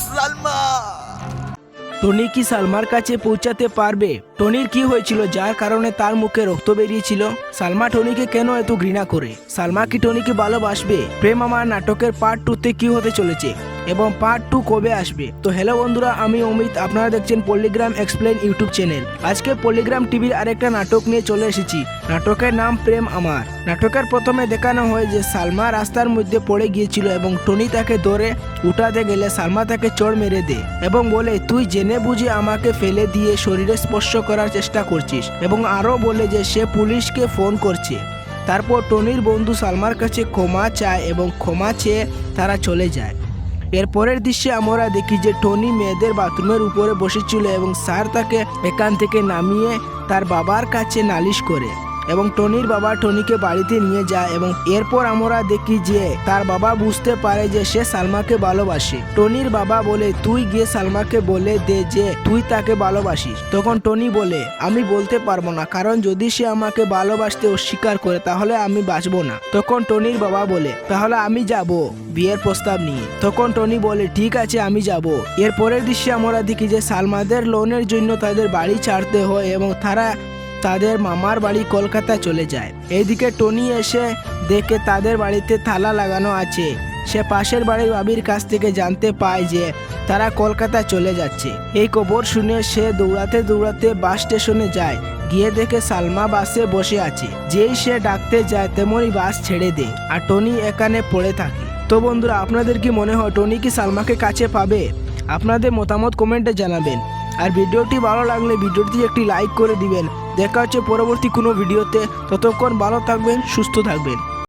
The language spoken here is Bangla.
সালমা! টনি কি সালমার কাছে পৌঁছাতে পারবে? টনির কি হয়েছিল যার কারণে তার মুখে রক্ত বেরিয়েছিল? সালমা টনিকে কেন এত ঘৃণা করে? সালমা কি টনিকে ভালোবাসবে? প্রেম আমার নাটকের পার্ট 2 কি হতে চলেছে এবং পার্ট 2 কবে আসবে? তো হ্যালো বন্ধুরা, আমি অমিত, আপনারা দেখছেন পল্লিগ্রাম এক্সপ্লেন ইউটিউব চ্যানেল। আজকে পল্লিগ্রাম টিভির আরেকটা নাটক নিয়ে চলে এসেছি। নাটকের নাম প্রেম আমার। নাটকের প্রথমে দেখানো হয় যে সালমা রাস্তার মধ্যে পড়ে গিয়েছিল এবং টনি তাকে ধরে উঠাতে গেলে সালমা তাকে চড় মেরে দেয় এবং বলে, তুই জেনে বুঝে আমাকে ফেলে দিয়ে শরীরে স্পর্শ করার চেষ্টা করছিস, এবং আরও বলে যে সে পুলিশকে ফোন করছে। তারপর টনির বন্ধু সালমার কাছে ক্ষমা চায় এবং ক্ষমা চেয়ে তারা চলে যায়। এর পরের দৃশ্যে আমরা দেখি যে টনি মেয়েদের বাথরুমের উপরে বসেছিল এবং স্যার তাকে এখান থেকে নামিয়ে তার বাবার কাছে নালিশ করে এবং টনির বাবা টনিকে বাড়িতে নিয়ে যায়। এবং এরপর আমরা দেখি যে তার বাবা বুঝতে পারে যে সে সালমাকে ভালোবাসে। টনির বাবা বলে, তুই গিয়ে সালমাকে বলে দে যে তুই তাকে ভালোবাসিস। তখন টনি বলে, আমি বলতে পারবো না, কারণ যদি সে আমাকে ভালোবাসতে অস্বীকার করে তাহলে আমি বাঁচবো না। তখন টনির বাবা বলে, তাহলে আমি যাব বিয়ের প্রস্তাব নিয়ে। তখন টনি বলে, ঠিক আছে আমি যাব। এর পরের দৃশ্যে আমরা দেখি যে সালমাদের লোনের জন্য তাদের বাড়ি ছাড়তে হয় এবং তারা তাদের মামার বাড়ি কলকাতায় চলে যায়। এইদিকে টনি এসে দেখে তাদের বাড়িতে তালা লাগানো আছে। সে পাশের বাড়ির ভাবির কাছ থেকে জানতে পায় যে তারা কলকাতায় চলে যাচ্ছে। এই খবর শুনে সে দৌড়াতে দৌড়াতে বাস স্টেশনে যায়। গিয়ে দেখে সালমা বাসে বসে আছে। যেই সে ডাকতে যায় তেমনই বাস ছেড়ে দেয় আর টনি এখানে পড়ে থাকে। তো বন্ধুরা, আপনাদের কি মনে হয় টনি কি সালমাকে কাছে পাবে? আপনাদের মতামত কমেন্টে জানাবেন। আর ভিডিওটি ভালো লাগলে ভিডিওটি একটি লাইক করে দিবেন। দেখা হচ্ছে পরবর্তী কোনো ভিডিওতে। ততক্ষণ ভালো থাকবেন, সুস্থ থাকবেন।